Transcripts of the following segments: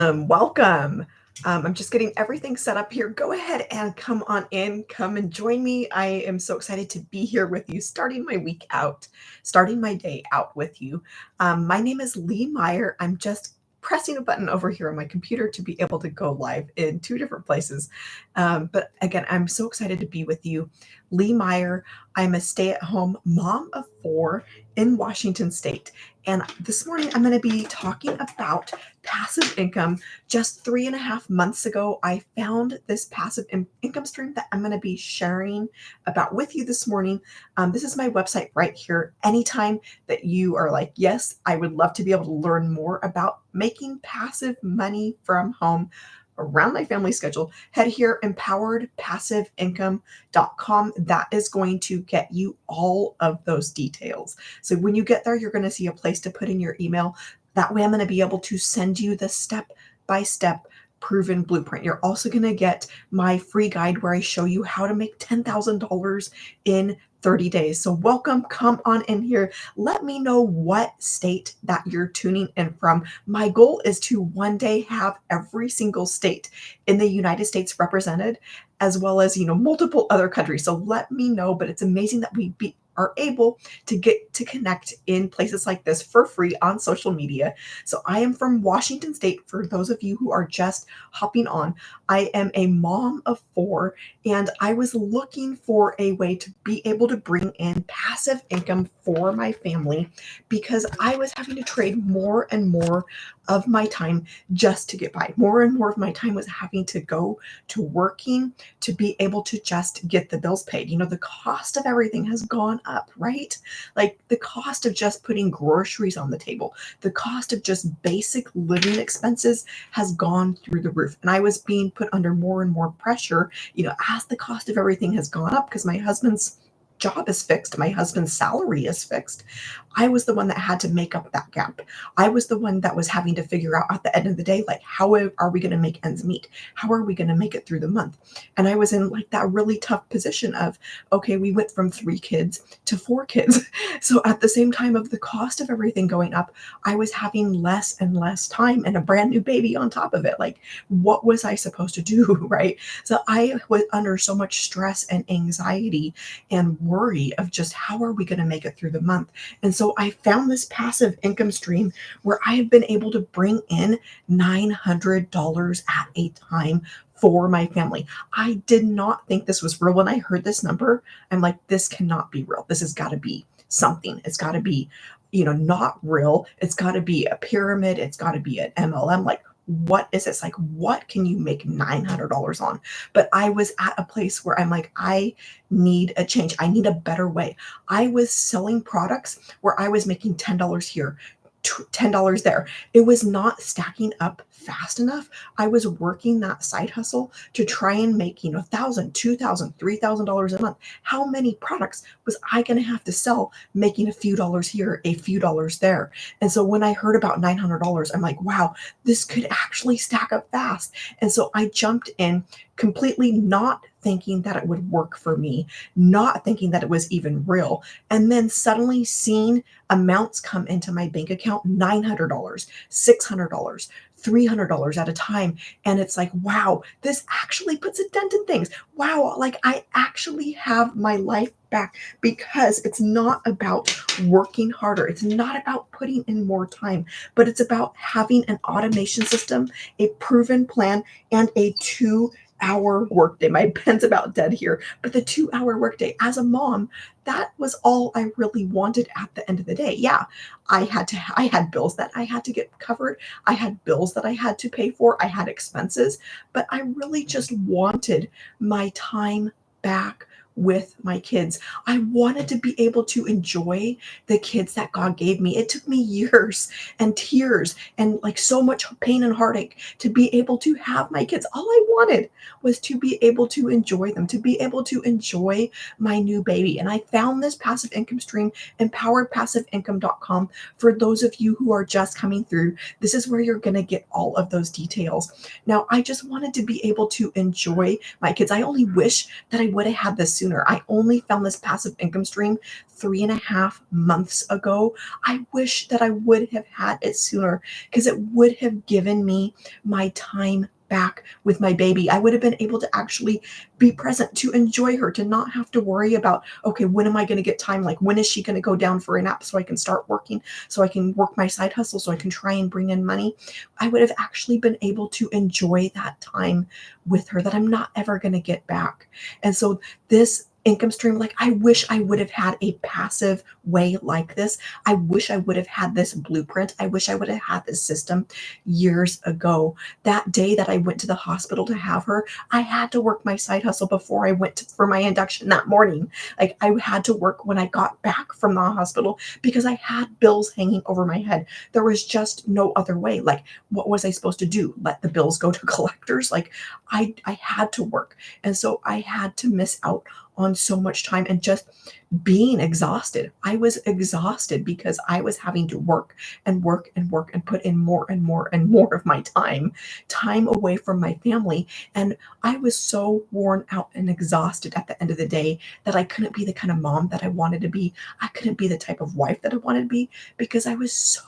Welcome. I'm just getting everything set up here. Go ahead and come on in, come and join me. I am so excited to be here with you, starting my week out, starting my day out with you. My name is Lee Meyer. I'm just pressing a button over here on my computer to be able to go live in two different places. But again, I'm so excited to be with you. Lee Meyer, I'm a stay at home mom of four in Washington State. And this morning I'm going to be talking about passive income. Just 3.5 months ago, I found this passive income stream that I'm going to be sharing about with you this morning. This is my website right here. Anytime that you are like, yes, I would love to be able to learn more about making passive money from home around my family schedule, head here, empoweredpassiveincome.com. That is going to get you all of those details. So when you get there, you're going to see a place to put in your email. That way I'm going to be able to send you the step-by-step proven blueprint. You're also going to get my free guide where I show you how to make $10,000 in 30 days. So welcome, come on in here. Let me know what state that you're tuning in from. My goal is to one day have every single state in the United States represented, as well as, multiple other countries. So let me know, but it's amazing that we are able to get to connect in places like this for free on social media. So I am from Washington State. For those of you who are just hopping on, I am a mom of four, and I was looking for a way to be able to bring in passive income for my family because I was having to trade more and more of my time just to get by. More and more of my time was having to go to working to be able to just get the bills paid. The cost of everything has gone up, right? Like the cost of just putting groceries on the table, the cost of just basic living expenses has gone through the roof. And I was being put under more and more pressure, as the cost of everything has gone up because my husband's job is fixed, my husband's salary is fixed. I was the one that had to make up that gap. I was the one that was having to figure out at the end of the day, like, how are we going to make ends meet? How are we going to make it through the month? And I was in like that really tough position of, okay, we went from 3 kids to 4 kids. So at the same time of the cost of everything going up, I was having less and less time and a brand new baby on top of it. Like, what was I supposed to do? Right. So I was under so much stress and anxiety and worry of just how are we going to make it through the month. And so I found this passive income stream where I have been able to bring in $900 at a time for my family. I did not think this was real. When I heard this number, I'm like, this cannot be real. This has got to be something. It's got to be, not real. It's got to be a pyramid. It's got to be an MLM. Like, what is this? Like, what can you make $900 on? But I was at a place where I'm like, I need a change. I need a better way. I was selling products where I was making $10 here, $10 there. It was not stacking up fast enough. I was working that side hustle to try and make, $1,000, $2,000, $3,000 a month. How many products was I going to have to sell making a few dollars here, a few dollars there? And so when I heard about $900, I'm like, wow, this could actually stack up fast. And so I jumped in completely not thinking that it would work for me, not thinking that it was even real. And then suddenly seeing amounts come into my bank account, $900, $600, $300 at a time. And it's like, wow, this actually puts a dent in things. Wow, like I actually have my life back because it's not about working harder. It's not about putting in more time, but it's about having an automation system, a proven plan, and a 2-hour workday. My pen's about dead here, but the 2-hour workday as a mom, that was all I really wanted at the end of the day. Yeah, I had bills that I had to get covered. I had bills that I had to pay for. I had expenses, but I really just wanted my time back with my kids. I wanted to be able to enjoy the kids that God gave me. It took me years and tears and like so much pain and heartache to be able to have my kids. All I wanted was to be able to enjoy them, to be able to enjoy my new baby. And I found this passive income stream, empoweredpassiveincome.com. For those of you who are just coming through, this is where you're going to get all of those details. Now, I just wanted to be able to enjoy my kids. I only wish that I would have had this sooner. I only found this passive income stream 3.5 months ago. I wish that I would have had it sooner because it would have given me my time back with my baby. I would have been able to actually be present, to enjoy her, to not have to worry about, okay, when am I going to get time? Like, when is she going to go down for a nap so I can start working, so I can work my side hustle, so I can try and bring in money? I would have actually been able to enjoy that time with her that I'm not ever going to get back. And so this income stream, like, I wish I would have had a passive way like this. I wish I would have had this blueprint. I wish I would have had this system years ago. That day that I went to the hospital to have her, I had to work my side hustle before I went for my induction that morning. Like, I had to work when I got back from the hospital because I had bills hanging over my head. There was just no other way. Like, what was I supposed to do? Let the bills go to collectors? Like, I had to work. And so I had to miss out on so much time and just being exhausted. I was exhausted because I was having to work and work and work and put in more and more and more of my time away from my family. And I was so worn out and exhausted at the end of the day that I couldn't be the kind of mom that I wanted to be. I couldn't be the type of wife that I wanted to be because I was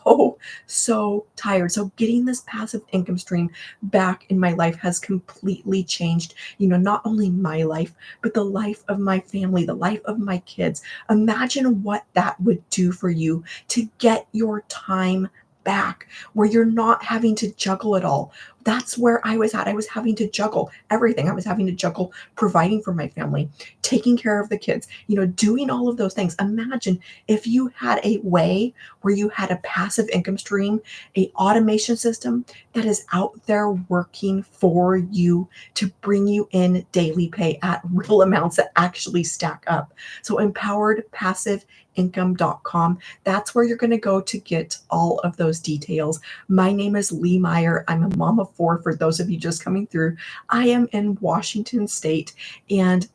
so tired. So getting this passive income stream back in my life has completely changed, not only my life, but the life of my family, the life of my kids. Imagine what that would do for you to get your time back, where you're not having to juggle it all. That's where I was at. I was having to juggle everything. I was having to juggle providing for my family, taking care of the kids, doing all of those things. Imagine if you had a way where you had a passive income stream, a automation system that is out there working for you to bring you in daily pay at real amounts that actually stack up. So empoweredpassiveincome.com. That's where you're going to go to get all of those details. My name is Lee Meyer. I'm a mom of four for those of you just coming through. I am in Washington State, and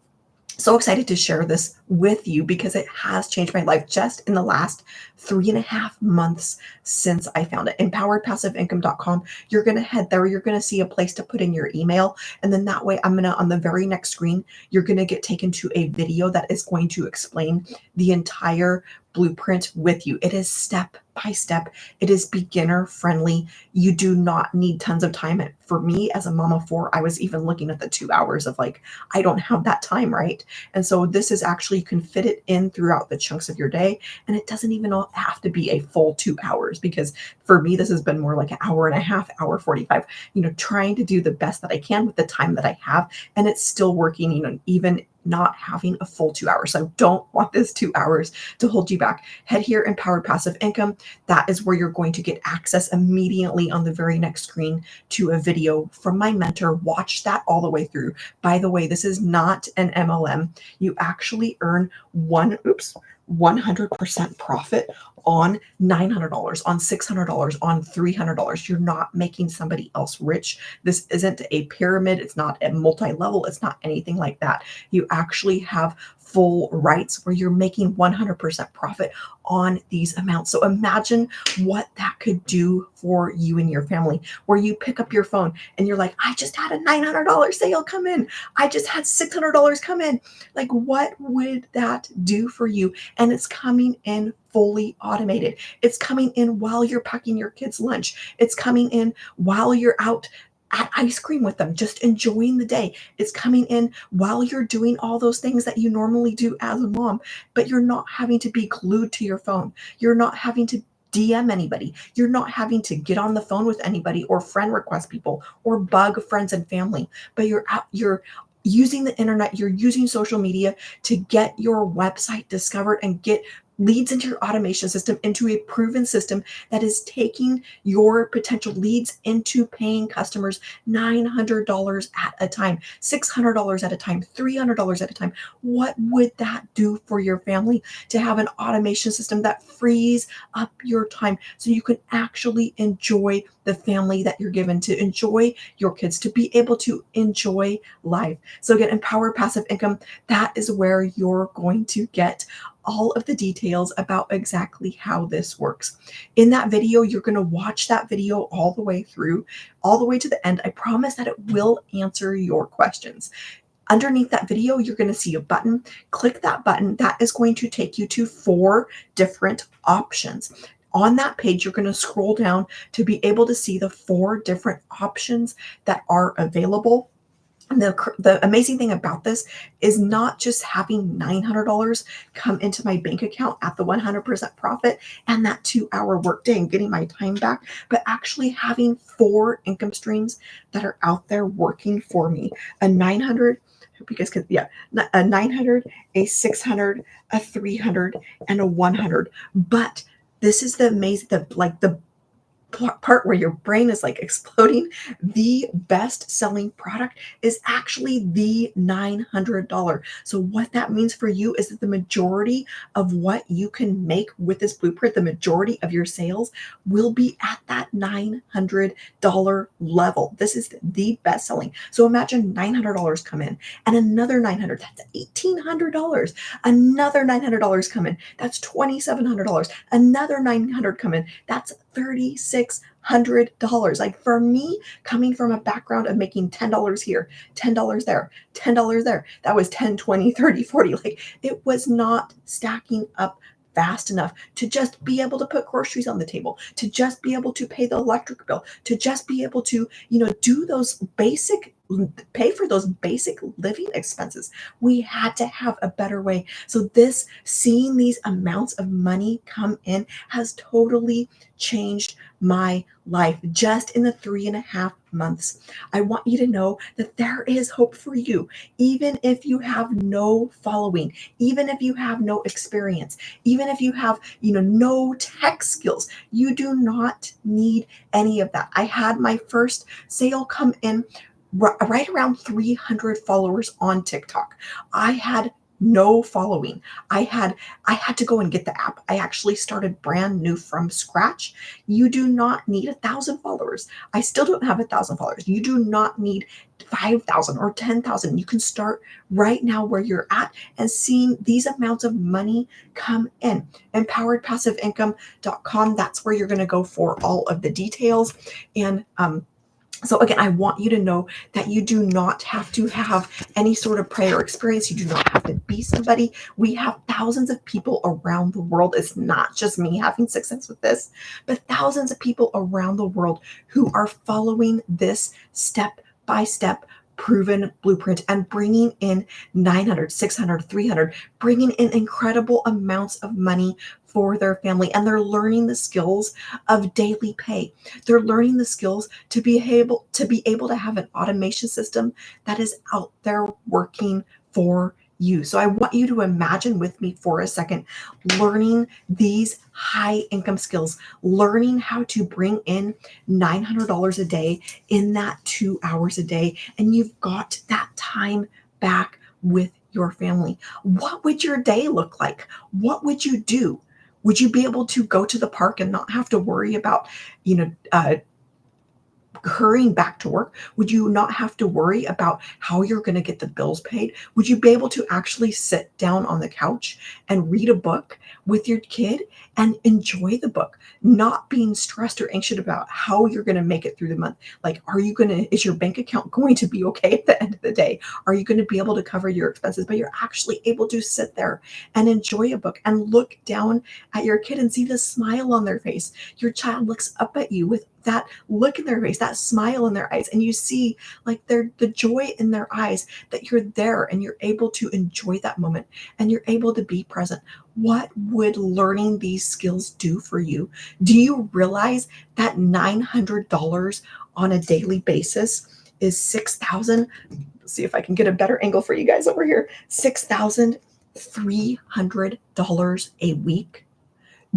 so excited to share this with you because it has changed my life just in the last 3.5 months since I found it. Empoweredpassiveincome.com. You're going to head there. You're going to see a place to put in your email. And then that way, on the very next screen, you're going to get taken to a video that is going to explain the entire blueprint with you. It is step by step. It is beginner friendly. You do not need tons of time. For me, as a mom of four, I was even looking at the 2 hours of like, I don't have that time, right? And so this is actually, you can fit it in throughout the chunks of your day. And it doesn't even have to be a full 2 hours, because for me, this has been more like an hour and a half, hour 45, trying to do the best that I can with the time that I have. And it's still working, even not having a full 2 hours. So I don't want this 2 hours to hold you back. Head here, Empowered Passive Income. That is where you're going to get access immediately on the very next screen to a video from my mentor. Watch that all the way through. By the way, this is not an MLM. You actually earn 100% profit on $900, on $600, on $300. You're not making somebody else rich. This isn't a pyramid. It's not a multi-level. It's not anything like that. You actually have full rights where you're making 100% profit on these amounts. So imagine what that could do for you and your family, where you pick up your phone and you're like, I just had a $900 sale come in. I just had $600 come in. Like, what would that do for you? And it's coming in fully automated. It's coming in while you're packing your kids' lunch. It's coming in while you're out at ice cream with them, just enjoying the day. It's coming in while you're doing all those things that you normally do as a mom, but you're not having to be glued to your phone. You're not having to DM anybody. You're not having to get on the phone with anybody or friend request people or bug friends and family, but you're using the internet, you're using social media to get your website discovered and get leads into your automation system, into a proven system that is taking your potential leads into paying customers $900 at a time, $600 at a time, $300 at a time. What would that do for your family to have an automation system that frees up your time so you can actually enjoy the family that you're given, to enjoy your kids, to be able to enjoy life? So again, Empower Passive Income, that is where you're going to get all of the details about exactly how this works. In that video, you're going to watch that video all the way through, all the way to the end. I promise that it will answer your questions. Underneath that video, you're going to see a button. Click that button. That is going to take you to 4 different options. On that page, you're going to scroll down to be able to see the 4 different options that are available. The amazing thing about this is not just having $900 come into my bank account at the 100% profit and that 2-hour workday and getting my time back, but actually having 4 income streams that are out there working for me. A 900, hope you guys can, yeah, a 900, a 600, a 300, and a 100. But this is the amazing, the part where your brain is like exploding. The best selling product is actually the $900. So what that means for you is that the majority of what you can make with this blueprint, the majority of your sales will be at that $900 level. This is the best selling. So imagine $900 come in and another 900, that's $1,800. Another $900 come in, that's $2,700. Another 900 come in, that's $3,600. Like for me, coming from a background of making $10 here, $10 there, $10 there, that was 10, 20, 30, 40. Like it was not stacking up fast enough to just be able to put groceries on the table, to just be able to pay the electric bill, to just be able to, do those basic, pay for those basic living expenses. We had to have a better way. So seeing these amounts of money come in has totally changed my life just in the 3.5 months. I want you to know that there is hope for you, even if you have no following, even if you have no experience, even if you have, no tech skills. You do not need any of that. I had my first sale come in right around 300 followers on TikTok. I had no following. I had to go and get the app. I actually started brand new from scratch. You do not need 1,000 followers. I still don't have 1,000 followers. You do not need 5,000 or 10,000. You can start right now where you're at and seeing these amounts of money come in. Empoweredpassiveincome.com. That's where you're going to go for all of the details. And so again, I want you to know that you do not have to have any sort of prior experience. You do not have to be somebody. We have thousands of people around the world. It's not just me having success with this, but thousands of people around the world who are following this step-by-step proven blueprint and bringing in 900, 600, 300, bringing in incredible amounts of money for their family. And they're learning the skills of daily pay. They're learning the skills to be able to have an automation system that is out there working for you. So I want you to imagine with me for a second, learning these high income skills, learning how to bring in $900 a day in that 2 hours a day. And you've got that time back with your family. What would your day look like? What would you do? Would you be able to go to the park and not have to worry about, hurrying back to work? Would you not have to worry about how you're going to get the bills paid? Would you be able to actually sit down on the couch and read a book with your kid and enjoy the book, not being stressed or anxious about how you're going to make it through the month? Like, is your bank account going to be okay at the end of the day? Are you going to be able to cover your expenses? But you're actually able to sit there and enjoy a book and look down at your kid and see the smile on their face. Your child looks up at you with that look in their face, that smile in their eyes, and you see like the joy in their eyes that you're there and you're able to enjoy that moment and you're able to be present. What would learning these skills do for you? Do you realize that $900 on a daily basis is 6,000? Let's see if I can get a better angle for you guys over here. $6,300 a week.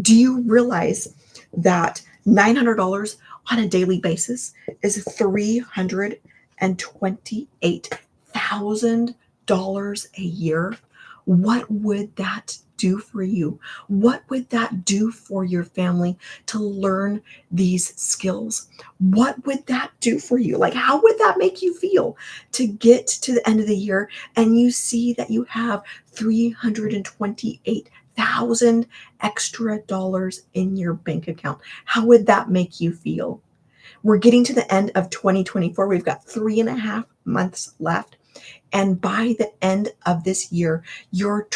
Do you realize that $900 on a daily basis is $328,000 a year? What would that do for you? What would that do for your family to learn these skills? What would that do for you? Like, how would that make you feel to get to the end of the year and you see that you have $328,000 extra dollars in your bank account? How would that make you feel? We're getting to the end of 2024. We've got 3.5 months left. And by the end of this year, your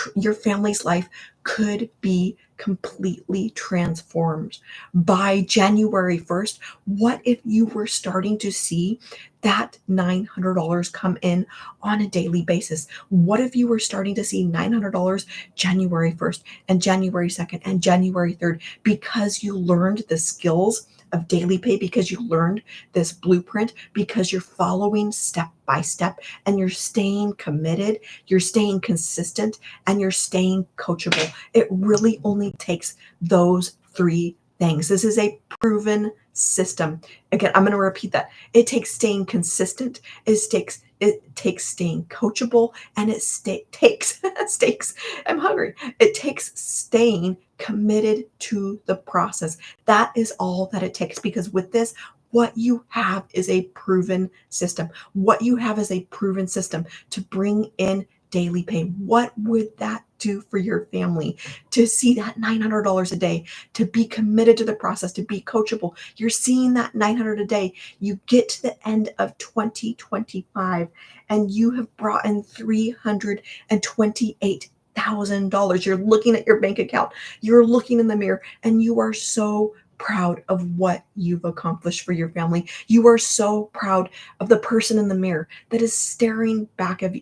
family's life could be completely transformed. By January 1st, what if you were starting to see that $900 come in on a daily basis? What if you were starting to see $900 January 1st and January 2nd and January 3rd because you learned the skills of daily pay, because you learned this blueprint, because you're following step by step and you're staying committed, you're staying consistent, and you're staying coachable. It really only takes those three things. This is a proven system. Again, I'm going to repeat that. It takes staying consistent, it takes staying coachable, and takes stakes. I'm hungry. It takes staying committed to the process. That is all that it takes, because with this, what you have is a proven system. What you have is a proven system to bring in daily pay. What would that do for your family to see that $900 a day, to be committed to the process, to be coachable? You're seeing that 900 a day. You get to the end of 2025 and you have brought in $328,000. You're looking at your bank account, you're looking in the mirror, and you are so proud of what you've accomplished for your family. You are so proud of the person in the mirror that is staring back at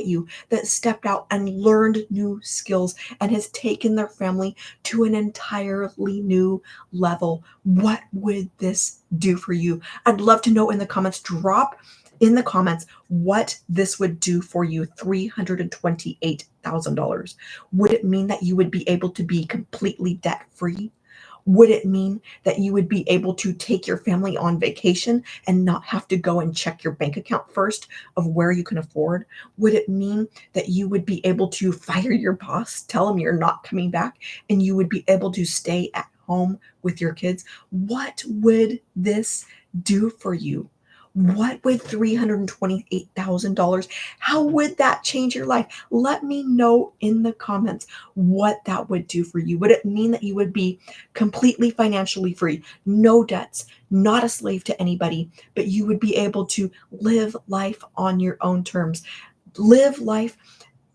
you, that stepped out and learned new skills and has taken their family to an entirely new level. What would this do for you? I'd love to know in the comments. Drop in the comments what this would do for you. $328,000. Would it mean that you would be able to be completely debt free? Would it mean that you would be able to take your family on vacation and not have to go and check your bank account first of where you can afford? Would it mean that you would be able to fire your boss, tell him you're not coming back, and you would be able to stay at home with your kids? What would this do for you? What would $328,000, how would that change your life? Let me know in the comments what that would do for you. Would it mean that you would be completely financially free, no debts, not a slave to anybody, but you would be able to live life on your own terms? Live life.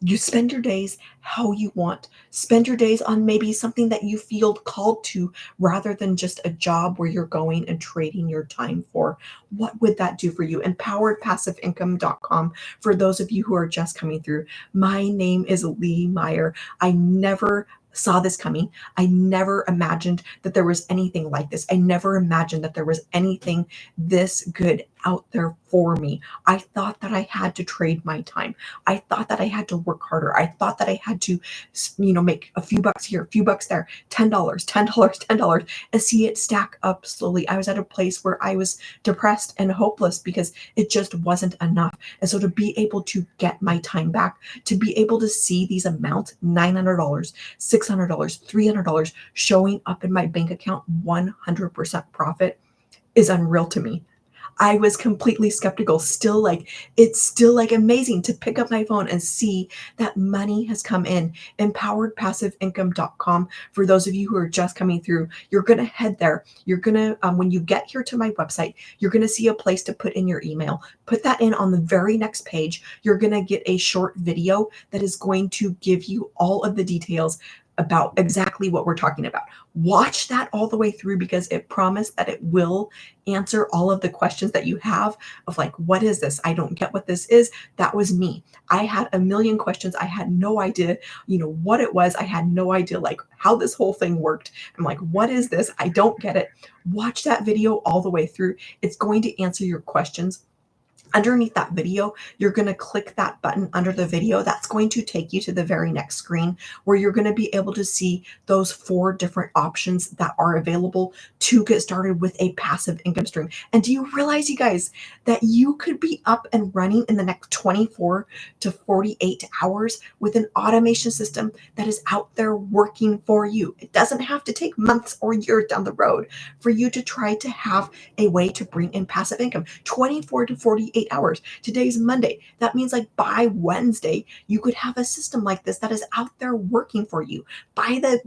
You spend your days how you want. Spend your days on maybe something that you feel called to, rather than just a job where you're going and trading your time for. What would that do for you? Empoweredpassiveincome.com for those of you who are just coming through. My name is Lee Meyer. I never saw this coming. I never imagined that there was anything like this. I never imagined that there was anything this good out there for me. I thought that I had to trade my time. I thought that I had to work harder. I thought that I had to, make a few bucks here, a few bucks there, $10, $10, $10, and see it stack up slowly. I was at a place where I was depressed and hopeless because it just wasn't enough. And so to be able to get my time back, to be able to see these amounts, $900, $600, $300 showing up in my bank account, 100% profit, is unreal to me. I was completely skeptical. It's still amazing to pick up my phone and see that money has come in. Empoweredpassiveincome.com. For those of you who are just coming through, you're going to head there. You're going to, when you get here to my website, you're going to see a place to put in your email. Put that in on the very next page. You're going to get a short video that is going to give you all of the details about exactly what we're talking about. Watch that all the way through, because it promised that it will answer all of the questions that you have of what is this? I don't get what this is. That was me. I had a million questions. I had no idea, what it was. I had no idea how this whole thing worked. I'm like, what is this? I don't get it. Watch that video all the way through. It's going to answer your questions. Underneath that video, you're going to click that button under the video. That's going to take you to the very next screen where you're going to be able to see those 4 different options that are available to get started with a passive income stream. And do you realize, you guys, that you could be up and running in the next 24 to 48 hours with an automation system that is out there working for you? It doesn't have to take months or years down the road for you to try to have a way to bring in passive income. 24 to 48 hours. Today's Monday. That means by Wednesday, you could have a system like this that is out there working for you. By the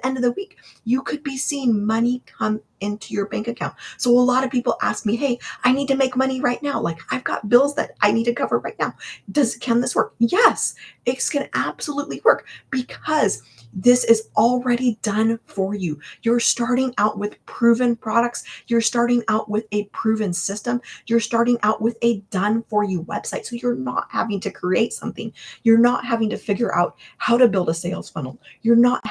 end of the week, you could be seeing money come into your bank account. So a lot of people ask me, hey, I need to make money right now. Like I've got bills that I need to cover right now. Can this work? Yes, it can absolutely work because this is already done for you. You're starting out with proven products. You're starting out with a proven system. You're starting out with a done for you website. So you're not having to create something. You're not having to figure out how to build a sales funnel. You're not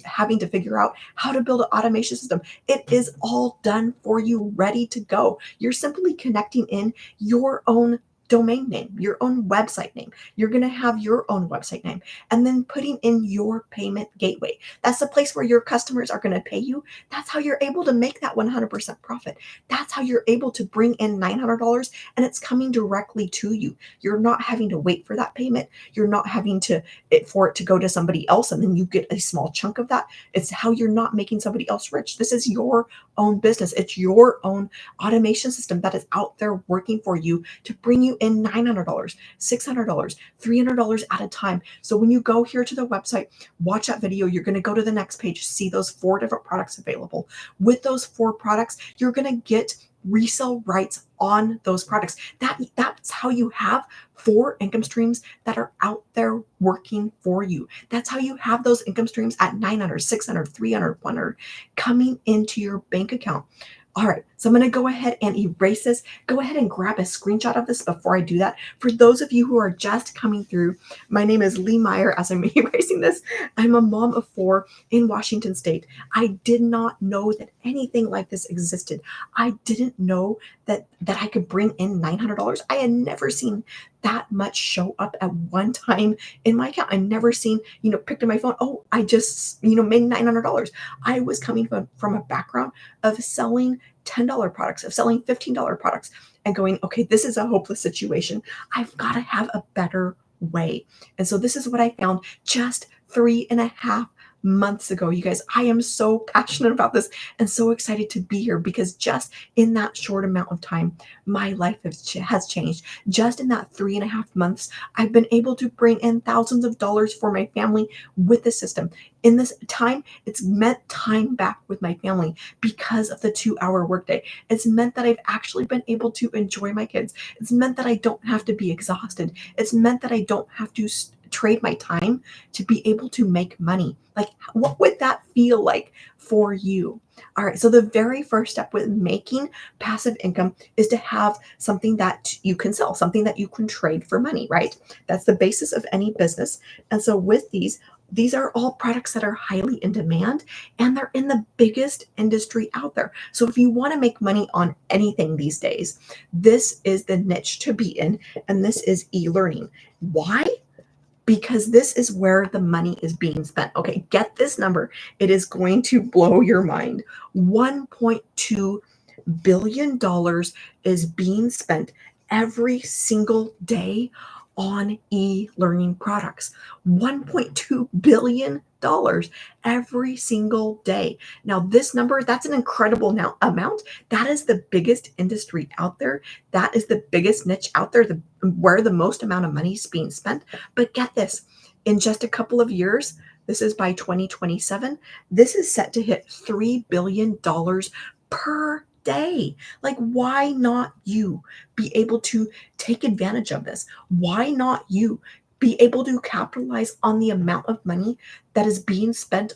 having to figure out how to build an automation system. It is all done for you, ready to go. You're simply connecting in your own domain name, your own website name. You're going to have your own website name and then putting in your payment gateway. That's the place where your customers are going to pay you. That's how you're able to make that 100% profit. That's how you're able to bring in $900 and it's coming directly to you. You're not having to wait for that payment. You're not having for it to go to somebody else and then you get a small chunk of that. It's how you're not making somebody else rich. This is your own business. It's your own automation system that is out there working for you to bring you in $900, $600, $300 at a time. So when you go here to the website, watch that video, you're going to go to the next page, see those 4 different products available. With those 4 products, you're going to get resale rights on those products. That's how you have 4 income streams that are out there working for you. That's how you have those income streams at 900, 600, 300, 100 coming into your bank account. All right, so I'm going to go ahead and erase this. Go ahead and grab a screenshot of this before I do that. For those of you who are just coming through, my name is Lee Meyer as I'm erasing this. I'm a mom of 4 in Washington State. I did not know that anything like this existed. I didn't know that I could bring in $900. I had never seen that much show up at one time in my account. I never seen, picked up my phone. Oh, I just, made $900. I was coming from a background of selling $10 products, of selling $15 products and going, okay, this is a hopeless situation. I've got to have a better way. And so this is what I found just 3.5 months ago. You guys, I am so passionate about this and so excited to be here because just in that short amount of time, my life has changed. Just in that 3.5 months, I've been able to bring in thousands of dollars for my family with the system. In this time, it's meant time back with my family because of the 2-hour workday. It's meant that I've actually been able to enjoy my kids. It's meant that I don't have to be exhausted. It's meant that I don't have to trade my time to be able to make money. Like, what would that feel like for you? All right, so the very first step with making passive income is to have something that you can sell, something that you can trade for money, right? That's the basis of any business. And so with these are all products that are highly in demand and they're in the biggest industry out there. So if you want to make money on anything these days, this is the niche to be in, and this is e-learning. Why? Because this is where the money is being spent. Okay, get this number. It is going to blow your mind. $1.2 billion is being spent every single day on e-learning products. $1.2 billion every single day. Now, this number, that's an incredible amount. That is the biggest industry out there. That is the biggest niche out there, where the most amount of money is being spent. But get this, in just a couple of years, this is by 2027, this is set to hit $3 billion per day. Like, why not you be able to take advantage of this? Why not you be able to capitalize on the amount of money that is being spent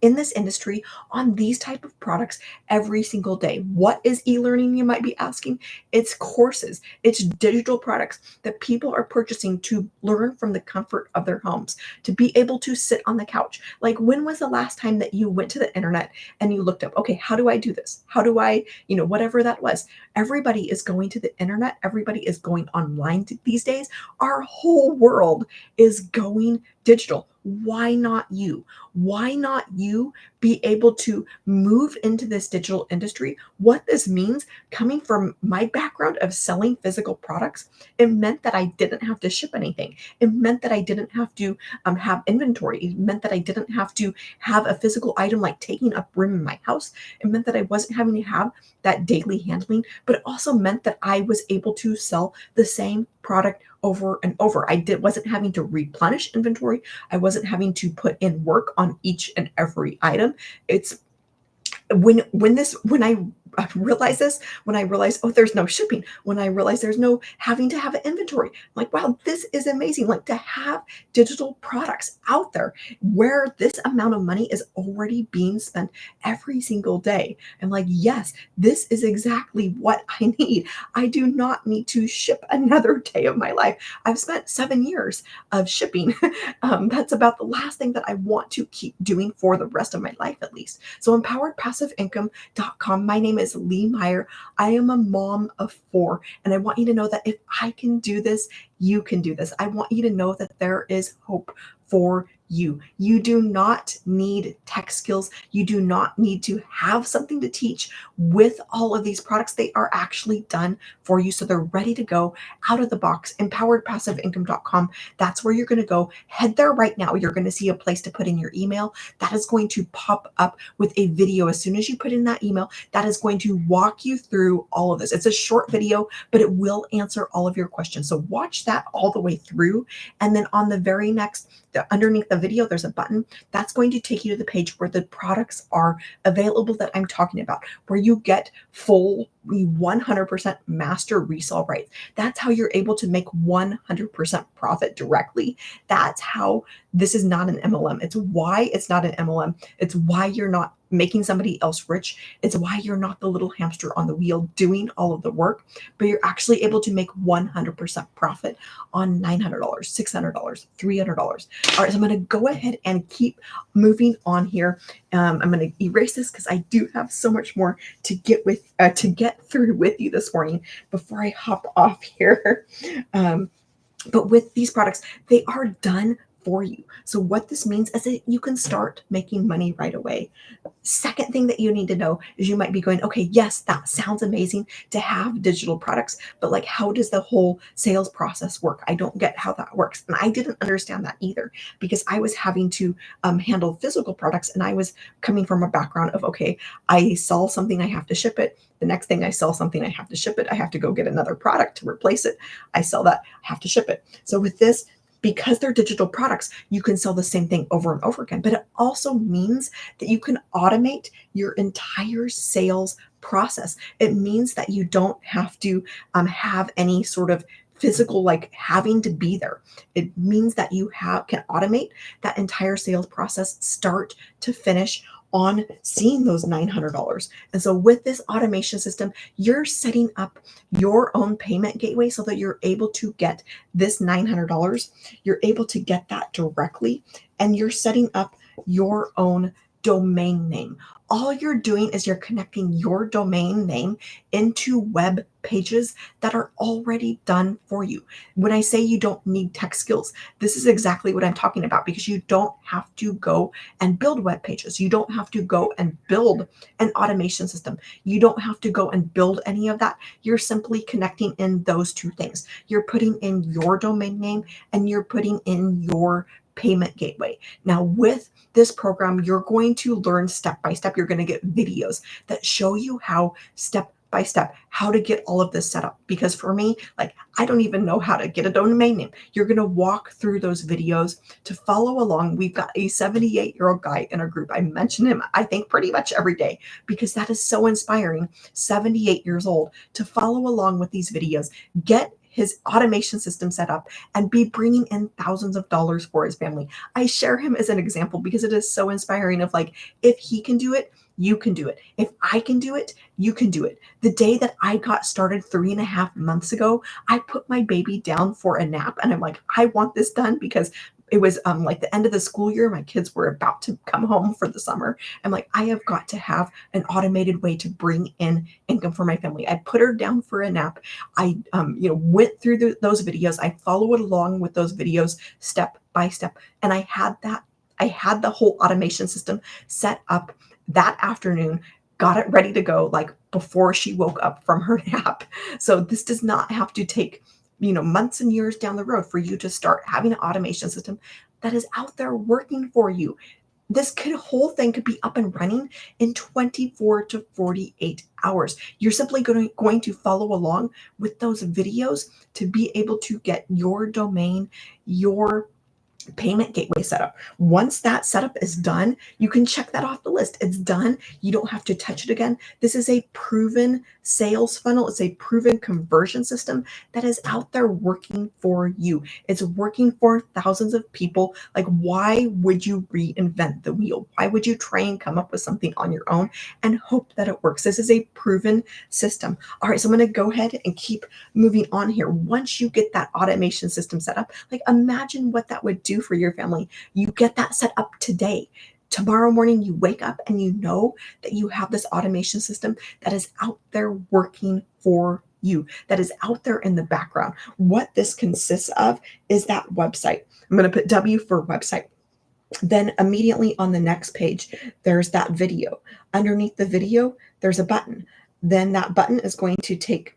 in this industry on these type of products every single day? What is e-learning, you might be asking? It's courses, it's digital products that people are purchasing to learn from the comfort of their homes, to be able to sit on the couch. Like, when was the last time that you went to the internet and you looked up, okay, how do I do this? How do I, whatever that was? Everybody is going to the internet. Everybody is going online these days. Our whole world is going digital. Why not you? Why not you be able to move into this digital industry? What this means, coming from my background of selling physical products, it meant that I didn't have to ship anything. It meant that I didn't have to have inventory. It meant that I didn't have to have a physical item like taking up room in my house. It meant that I wasn't having to have that daily handling, but it also meant that I was able to sell the same product over and over. Wasn't having to replenish inventory. I wasn't having to put in work on each and every item. It's When I realized this, when I realized, oh, there's no shipping, when I realized there's no having to have an inventory, I'm like, wow, this is amazing. Like to have digital products out there where this amount of money is already being spent every single day. I'm like, yes, this is exactly what I need. I do not need to ship another day of my life. I've spent 7 years of shipping. That's about the last thing that I want to keep doing for the rest of my life, at least. So, empoweredpassiveincome.com. My name is Lee Meyer. I am a mom of four, and I want you to know that if I can do this, you can do this. I want you to know that there is hope for you. You do not need tech skills. You do not need to have something to teach with all of these products. They are actually done for you. So they're ready to go out of the box. Empoweredpassiveincome.com. That's where you're going to go. Head there right now. You're going to see a place to put in your email. That is going to pop up with a video as soon as you put in that email. That is going to walk you through all of this. It's a short video, but it will answer all of your questions. So watch that all the way through. And then on the very next, underneath the video, there's a button that's going to take you to the page where the products are available that I'm talking about, where you get full 100% master resale rights. That's how you're able to make 100% profit directly. That's how this is not an MLM. It's why it's not an MLM. It's why you're not making somebody else rich. It's why you're not the little hamster on the wheel doing all of the work, but you're actually able to make 100% profit on $900, $600, $300. All right, so I'm going to go ahead and keep moving on here. I'm going to erase this because I do have so much more to get through with you this morning before I hop off here. But with these products, they are done for you. So what this means is that you can start making money right away. Second thing that you need to know is you might be going, okay, yes, that sounds amazing to have digital products, but like, how does the whole sales process work? I don't get how that works. And I didn't understand that either because I was having to handle physical products, and I was coming from a background of, okay, I sell something, I have to ship it. The next thing I sell something, I have to ship it. I have to go get another product to replace it. I sell that, I have to ship it. So with this, because they're digital products, you can sell the same thing over and over again. But it also means that you can automate your entire sales process. It means that you don't have to have any sort of physical, like having to be there. It means that you can automate that entire sales process, start to finish, on seeing those $900. And so with this automation system, you're setting up your own payment gateway so that you're able to get this $900. You're able to get that directly, and you're setting up your own domain name. All you're doing is you're connecting your domain name into web pages that are already done for you. When I say you don't need tech skills, this is exactly what I'm talking about, because you don't have to go and build web pages. You don't have to go and build an automation system. You don't have to go and build any of that. You're simply connecting in those two things. You're putting in your domain name and you're putting in your payment gateway. Now, with this program, you're going to learn step by step. You're going to get videos that show you how step by step how to get all of this set up. Because for me, like, I don't even know how to get a domain name. You're going to walk through those videos to follow along. We've got a 78-year-old guy in our group. I mention him, I think, pretty much every day because that is so inspiring. 78 years old, to follow along with these videos, get his automation system set up, and be bringing in thousands of dollars for his family. I share him as an example because it is so inspiring of like, if he can do it, you can do it. If I can do it, you can do it. The day that I got started 3.5 months ago, I put my baby down for a nap and I'm like, I want this done because it was like the end of the school year. My kids were about to come home for the summer. I'm like, I have got to have an automated way to bring in income for my family. I put her down for a nap. I went through those videos. I followed along with those videos step by step. And I had the whole automation system set up that afternoon, got it ready to go like before she woke up from her nap. So this does not have to take months and years down the road for you to start having an automation system that is out there working for you. This whole thing could be up and running in 24 to 48 hours. You're simply going to follow along with those videos to be able to get your domain, your payment gateway setup. Once that setup is done, you can check that off the list. It's done. You don't have to touch it again. This is a proven sales funnel. It's a proven conversion system that is out there working for you. It's working for thousands of people. Like, why would you reinvent the wheel? Why would you try and come up with something on your own and hope that it works? This is a proven system. All right, so I'm going to go ahead and keep moving on here. Once you get that automation system set up, like, imagine what that would do for your family. You get that set up today. Tomorrow morning, you wake up and you know that you have this automation system that is out there working for you, that is out there in the background. What this consists of is that website. I'm going to put W for website. Then immediately on the next page, there's that video. Underneath the video, there's a button. Then that button is going to take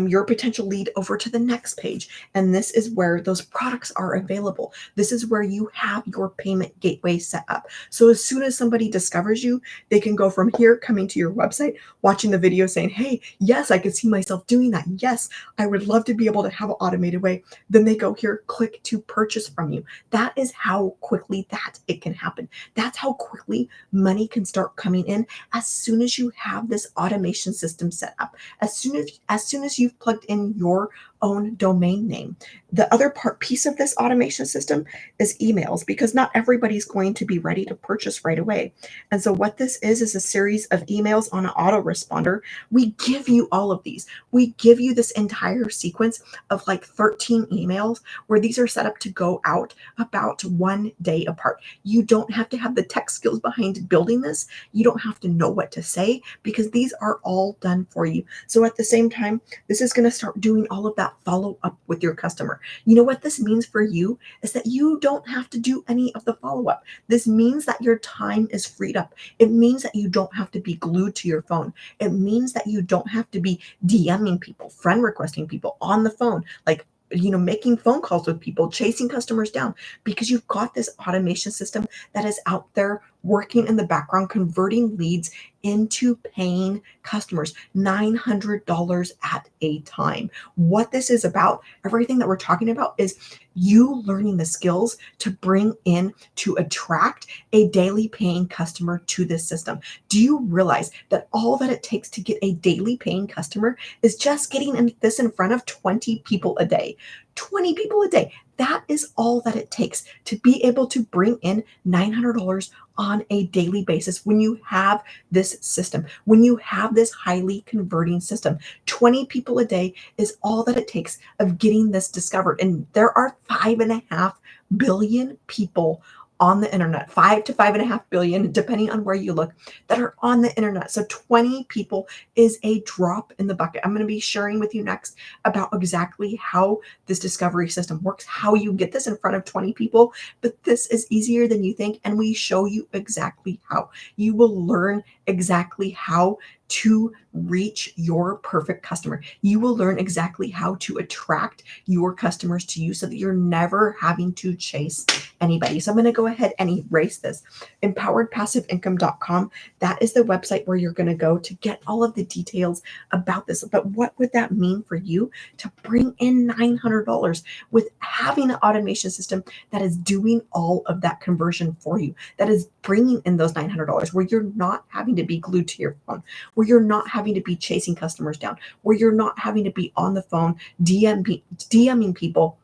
your potential lead over to the next page. And this is where those products are available. This is where you have your payment gateway set up. So as soon as somebody discovers you, they can go from here, coming to your website, watching the video saying, hey, yes, I could see myself doing that. Yes, I would love to be able to have an automated way. Then they go here, click to purchase from you. That is how quickly that it can happen. That's how quickly money can start coming in as soon as you have this automation system set up. As soon as you've plugged in your own domain name. The other piece of this automation system is emails, because not everybody's going to be ready to purchase right away. And so what this is a series of emails on an autoresponder. We give you all of these. We give you this entire sequence of like 13 emails where these are set up to go out about 1 day apart. You don't have to have the tech skills behind building this. You don't have to know what to say, because these are all done for you. So at the same time, this is going to start doing all of that follow up with your customer. You know what this means for you is that you don't have to do any of the follow up. This means that your time is freed up. It means that you don't have to be glued to your phone. It means that you don't have to be DMing people, friend requesting people on the phone, like, making phone calls with people, chasing customers down, because you've got this automation system that is out there working in the background, converting leads into paying customers, $900 at a time. What this is about, everything that we're talking about, is you learning the skills to bring in, to attract a daily paying customer to this system. Do you realize that all that it takes to get a daily paying customer is just getting this in front of 20 people a day? 20 people a day. That is all that it takes to be able to bring in $900 on a daily basis when you have this system, when you have this highly converting system. 20 people a day is all that it takes of getting this discovered. And there are 5.5 billion people on the internet, 5 to 5.5 billion, depending on where you look, that are on the internet. So 20 people is a drop in the bucket. I'm going to be sharing with you next about exactly how this discovery system works, how you get this in front of 20 people. But this is easier than you think, and we show you exactly how. You will learn exactly how to reach your perfect customer. You will learn exactly how to attract your customers to you so that you're never having to chase anybody. So I'm going to go ahead and erase this. Empoweredpassiveincome.com. That is the website where you're going to go to get all of the details about this. But what would that mean for you to bring in $900 with having an automation system that is doing all of that conversion for you, that is bringing in those $900, where you're not having to be glued to your phone, where you're not having to be chasing customers down, where you're not having to be on the phone DMing people,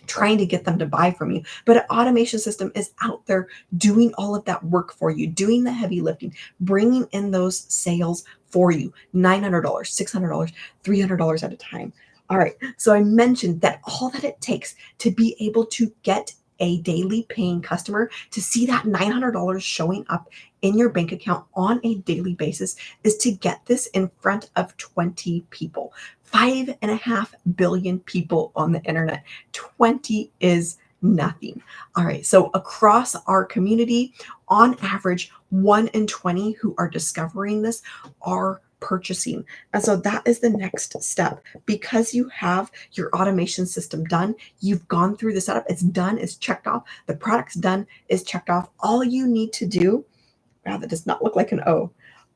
trying to get them to buy from you. But an automation system is out there doing all of that work for you, doing the heavy lifting, bringing in those sales for you. $900, $600, $300 at a time. All right. So I mentioned that all that it takes to be able to get a daily paying customer, to see that $900 showing up in your bank account on a daily basis, is to get this in front of 20 people. 5.5 billion people on the internet. 20 is nothing. All right. So across our community, on average, 1 in 20 who are discovering this are purchasing. And so that is the next step. Because you have your automation system done, you've gone through the setup, it's done, it's checked off, the product's done, is checked off. All you need to do, wow, that does not look like an O.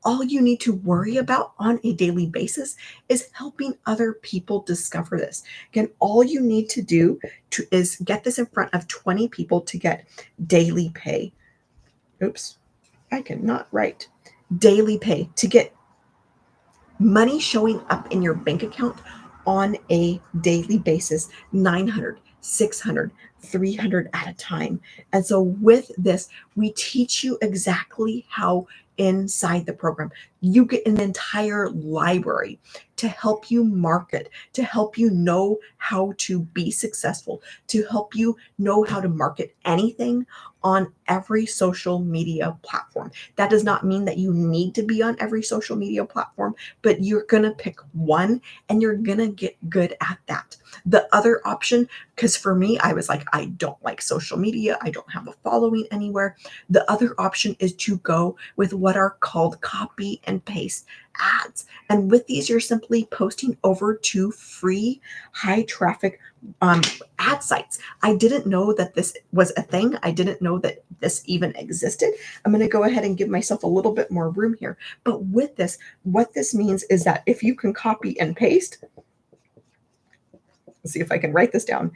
All you need to worry about on a daily basis is helping other people discover this. Again, all you need to do is get this in front of 20 people to get daily pay. Oops, I cannot write. Daily pay to get money showing up in your bank account on a daily basis, 900, 600, 300 at a time. And so with this, we teach you exactly how inside the program you get an entire library to help you market, to help you know how to be successful, to help you know how to market anything on every social media platform. That does not mean that you need to be on every social media platform, but you're going to pick one and you're going to get good at that. The other option, because for me, I was like, I don't like social media, I don't have a following anywhere. The other option is to go with what are called copy and paste ads. And with these, you're simply posting over to free, high traffic um, ad sites. I didn't know that this was a thing. I didn't know that this even existed. I'm going to go ahead and give myself a little bit more room here. But with this, what this means is that if you can copy and paste, let's see if I can write this down.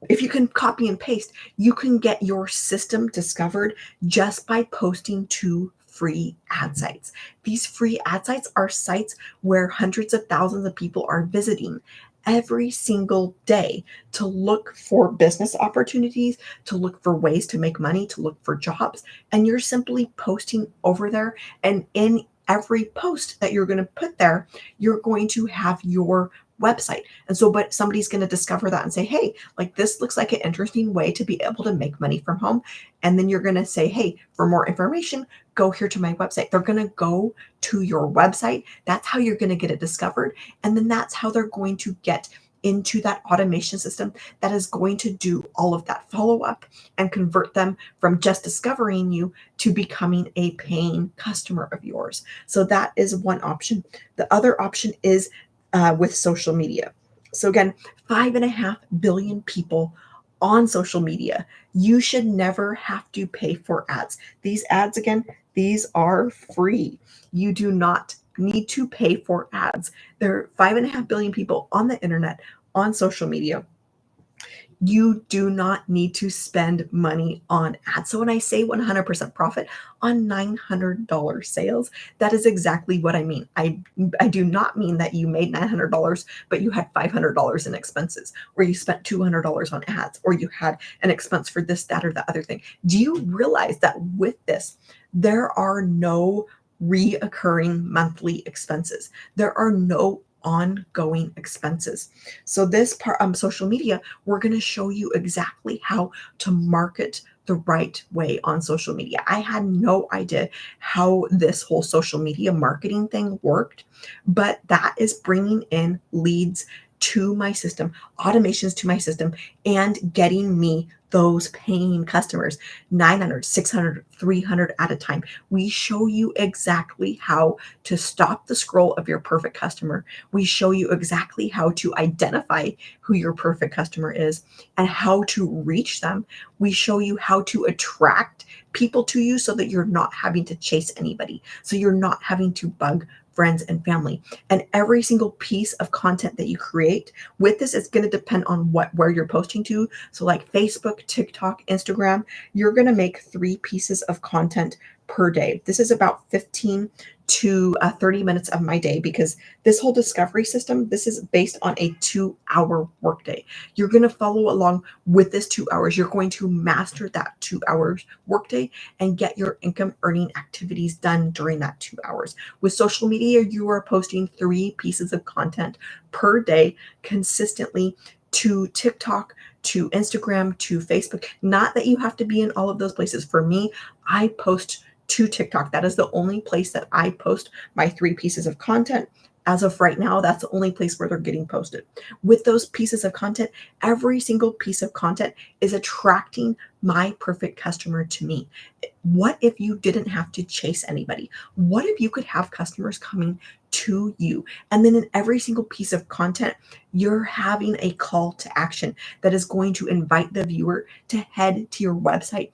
If you can copy and paste, you can get your system discovered just by posting to free ad sites. These free ad sites are sites where hundreds of thousands of people are visiting every single day to look for business opportunities, to look for ways to make money, to look for jobs. And you're simply posting over there. And in every post that you're going to put there, you're going to have your website. And so, but somebody's going to discover that and say, hey, like this looks like an interesting way to be able to make money from home. And then you're going to say, hey, for more information, go here to my website. They're going to go to your website. That's how you're going to get it discovered. And then that's how they're going to get into that automation system that is going to do all of that follow up and convert them from just discovering you to becoming a paying customer of yours. So that is one option. The other option is with social media. So again, 5.5 billion people on social media. You should never have to pay for ads. These ads, again, these are free. You do not need to pay for ads. There are 5.5 billion people on the internet, on social media. You do not need to spend money on ads. So when I say 100% profit on $900 sales, that is exactly what I mean. I do not mean that you made $900, but you had $500 in expenses, or you spent $200 on ads, or you had an expense for this, that, or the other thing. Do you realize that with this, there are no reoccurring monthly expenses? There are no ongoing expenses. So this part, social media, we're going to show you exactly how to market the right way on social media. I had no idea how this whole social media marketing thing worked, but that is bringing in leads to my system, automations to my system, and getting me those paying customers, 900, 600, 300 at a time. We show you exactly how to stop the scroll of your perfect customer. We show you exactly how to identify who your perfect customer is and how to reach them. We show you how to attract people to you so that you're not having to chase anybody, so you're not having to bug friends and family. And every single piece of content that you create with this, it's going to depend on where you're posting to. So like Facebook, TikTok, Instagram, you're going to make 3 pieces of content per day. This is about 15 to 30 minutes of my day, because this whole discovery system, this is based on a 2-hour workday. You're going to follow along with this 2 hours. You're going to master that 2 hours workday and get your income earning activities done during that 2 hours. With social media, you are posting 3 pieces of content per day consistently to TikTok, to Instagram, to Facebook. Not that you have to be in all of those places. For me, I post to TikTok. That is the only place that I post my 3 pieces of content. As of right now, that's the only place where they're getting posted. With those pieces of content, every single piece of content is attracting my perfect customer to me. What if you didn't have to chase anybody? What if you could have customers coming to you? And then in every single piece of content, you're having a call to action that is going to invite the viewer to head to your website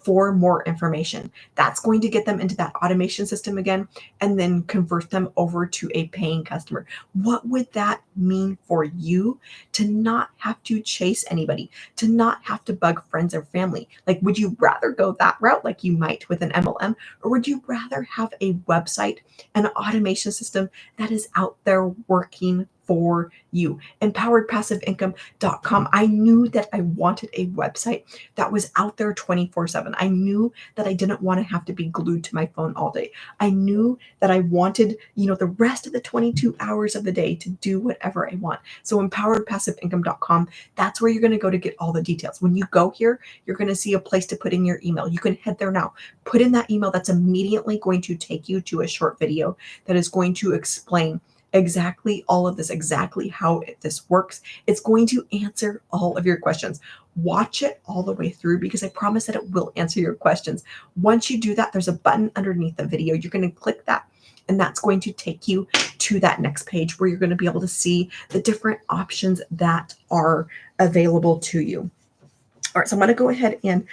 for more information. That's going to get them into that automation system again and then convert them over to a paying customer. What would that mean for you to not have to chase anybody, to not have to bug friends or family? Like, would you rather go that route like you might with an MLM, or would you rather have a website and an automation system that is out there working for you? Empoweredpassiveincome.com. I knew that I wanted a website that was out there 24/7. I knew that I didn't want to have to be glued to my phone all day. I knew that I wanted, the rest of the 22 hours of the day to do whatever I want. So empoweredpassiveincome.com, that's where you're going to go to get all the details. When you go here, you're going to see a place to put in your email. You can head there now. Put in that email. That's immediately going to take you to a short video that is going to explain exactly all of this, exactly how this works. It's going to answer all of your questions. Watch it all the way through because I promise that it will answer your questions. Once you do that, there's a button underneath the video. You're going to click that, and that's going to take you to that next page where you're going to be able to see the different options that are available to you. All right, so I'm going to go ahead and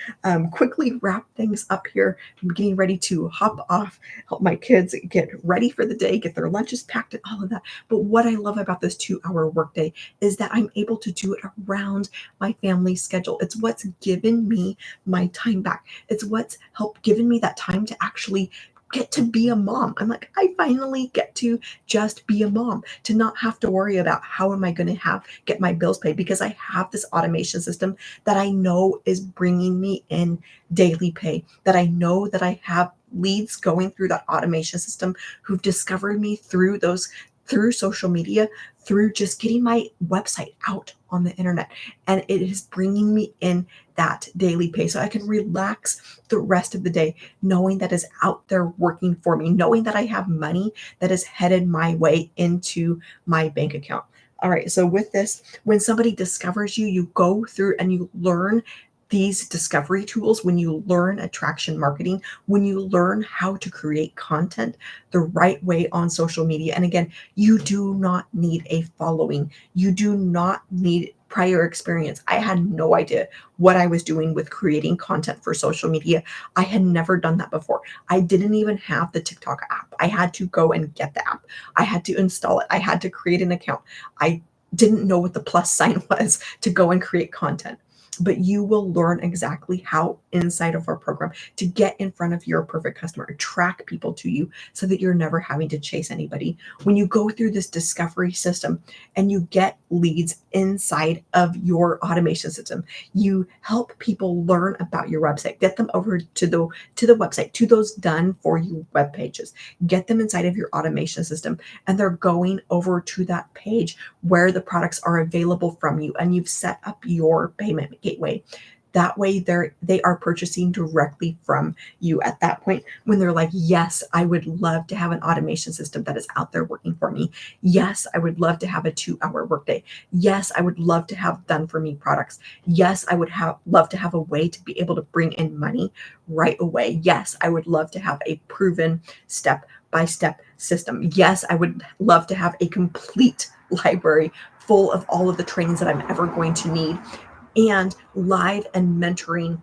quickly wrap things up here. I'm getting ready to hop off, help my kids get ready for the day, get their lunches packed and all of that. But what I love about this 2-hour workday is that I'm able to do it around my family schedule. It's what's given me my time back. It's what's helped given me that time to actually get to be a mom. I'm like, I finally get to just be a mom, to not have to worry about how am I going to get my bills paid, because I have this automation system that I know is bringing me in daily pay, that I know that I have leads going through that automation system who've discovered me through social media, through just getting my website out on the internet. And it is bringing me in that daily pay so I can relax the rest of the day, knowing that is out there working for me, knowing that I have money that is headed my way into my bank account. All right. So with this, when somebody discovers you, you go through and you learn these discovery tools, when you learn attraction marketing, when you learn how to create content the right way on social media. And again, you do not need a following. You do not need prior experience. I had no idea what I was doing with creating content for social media. I had never done that before. I didn't even have the TikTok app. I had to go and get the app. I had to install it. I had to create an account. I didn't know what the plus sign was to go and create content. But you will learn exactly how inside of our program to get in front of your perfect customer, attract people to you so that you're never having to chase anybody. When you go through this discovery system and you get leads inside of your automation system, you help people learn about your website, get them over to the website, to those done for you web pages, get them inside of your automation system, and they're going over to that page where the products are available from you, and you've set up your payment gateway. That way they are purchasing directly from you at that point when they're like, yes, I would love to have an automation system that is out there working for me. Yes, I would love to have a 2-hour workday. Yes, I would love to have done for me products. Yes, I would love to have a way to be able to bring in money right away. Yes, I would love to have a proven step-by-step system. Yes, I would love to have a complete library full of all of the trainings that I'm ever going to need, and live and mentoring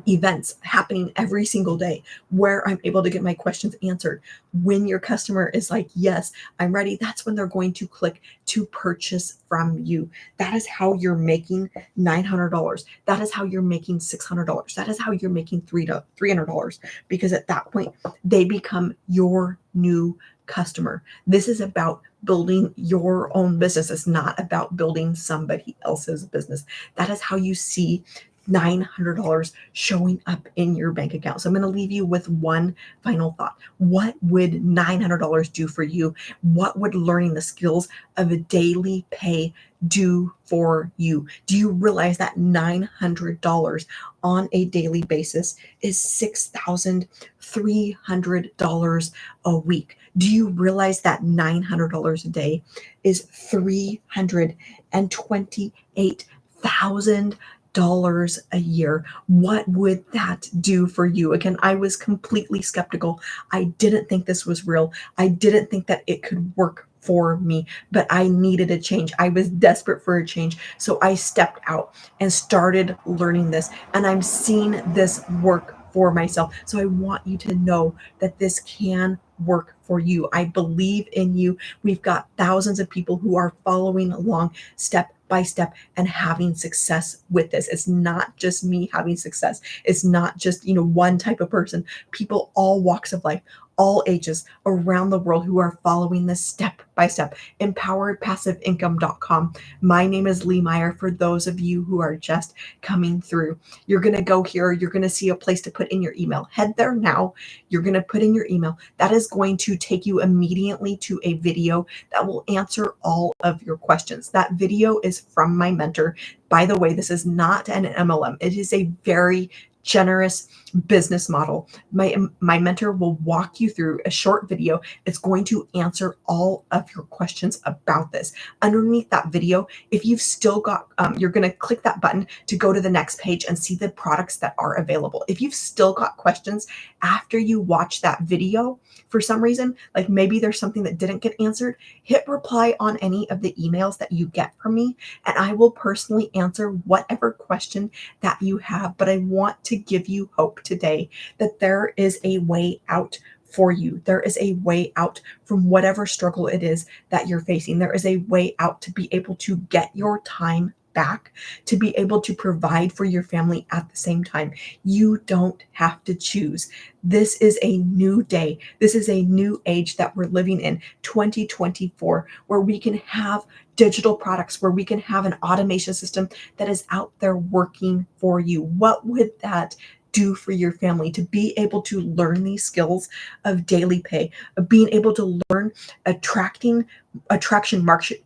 events happening every single day where I'm able to get my questions answered. When your customer is like, yes, I'm ready, that's when they're going to click to purchase from you. That is how you're making $900. That is how you're making $600. That is how you're making $300, because at that point, they become your new customer. This is about building your own business. It's not about building somebody else's business. That is how you see $900 showing up in your bank account. So I'm going to leave you with one final thought. What would $900 do for you? What would learning the skills of a daily pay do for you? Do you realize that $900 on a daily basis is $6,300 a week? Do you realize that $900 a day is $328,000 a year? What would that do for you? Again, I was completely skeptical. I didn't think this was real. I didn't think that it could work for me, but I needed a change. I was desperate for a change. So I stepped out and started learning this, and I'm seeing this work for myself. So I want you to know that this can work for you. I believe in you. We've got thousands of people who are following along step by step and having success with this. It's not just me having success. It's not just, one type of person. People all walks of life, all ages around the world who are following this step by step. Empoweredpassiveincome.com. My name is Lee Meyer. For those of you who are just coming through, you're going to go here. You're going to see a place to put in your email. Head there now. You're going to put in your email. That is going to take you immediately to a video that will answer all of your questions. That video is from my mentor. By the way, this is not an MLM. It is a very generous business model. My mentor will walk you through a short video. It's going to answer all of your questions about this. Underneath that video, if you've still got, you're going to click that button to go to the next page and see the products that are available. If you've still got questions after you watch that video, for some reason, like maybe there's something that didn't get answered, hit reply on any of the emails that you get from me, and I will personally answer whatever question that you have. But I want to give you hope today that there is a way out for you. There is a way out from whatever struggle it is that you're facing. There is a way out to be able to get your time back, to be able to provide for your family at the same time. You don't have to choose. This is a new day. This is a new age that we're living in, 2024, where we can have digital products, where we can have an automation system that is out there working for you. What would that do for your family to be able to learn these skills of daily pay, of being able to learn attraction market,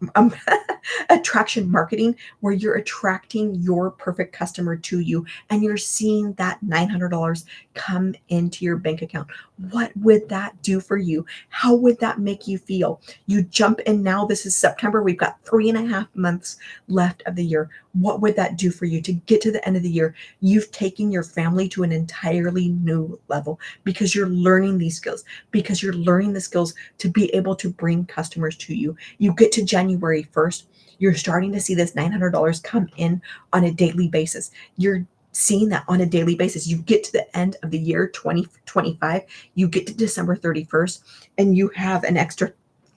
attraction marketing, where you're attracting your perfect customer to you and you're seeing that $900 come into your bank account? What would that do for you? How would that make you feel? You jump in now. This is September. We've got 3.5 months left of the year. What would that do for you to get to the end of the year? You've taken your family to an entirely new level because you're learning these skills, because you're learning the skills to be able to bring customers to you. You get to January 1st, you're starting to see this $900 come in on a daily basis. You're seeing that on a daily basis. You get to the end of the year 2025, you get to December 31st, and you have an extra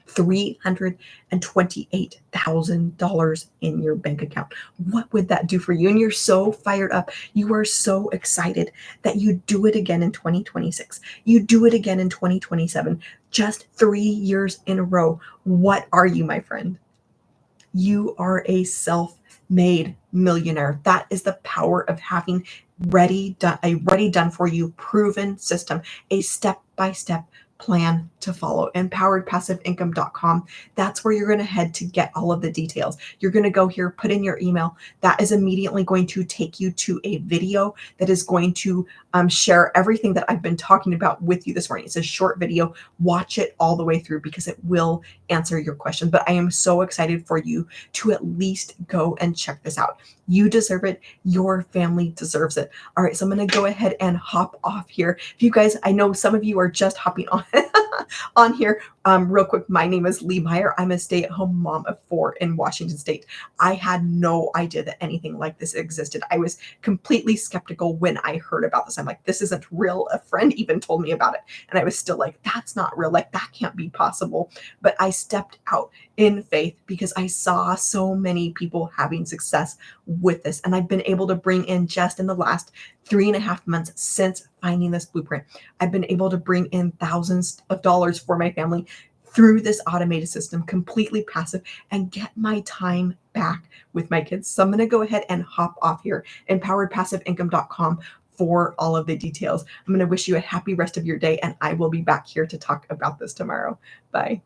$328,000 in your bank account. What would that do for you? And you're so fired up. You are so excited that you do it again in 2026. You do it again in 2027. Just 3 years in a row. What are you, my friend? You are a self-made millionaire. That is the power of having a ready done for you proven system, a step-by-step plan to follow. Empoweredpassiveincome.com. That's where you're going to head to get all of the details. You're going to go here, put in your email. That is immediately going to take you to a video that is going to share everything that I've been talking about with you this morning. It's a short video. Watch it all the way through because it will answer your question. But I am so excited for you to at least go and check this out. You deserve it. Your family deserves it. All right, so I'm going to go ahead and hop off here. If you guys, I know some of you are just hopping on on here real quick. My name is Lee Meyer. I'm a stay-at-home mom of 4 in Washington State. I had no idea that anything like this existed. I was completely skeptical when I heard about this. I'm like, this isn't real. A friend even told me about it, and I was still like, that's not real. Like, that can't be possible. But I stepped out in faith because I saw so many people having success with this, and I've been able to bring in, just in the last 3.5 months since finding this blueprint, I've been able to bring in thousands of dollars for my family through this automated system, completely passive, and get my time back with my kids. So I'm going to go ahead and hop off here, empoweredpassiveincome.com, for all of the details. I'm going to wish you a happy rest of your day, and I will be back here to talk about this tomorrow. Bye.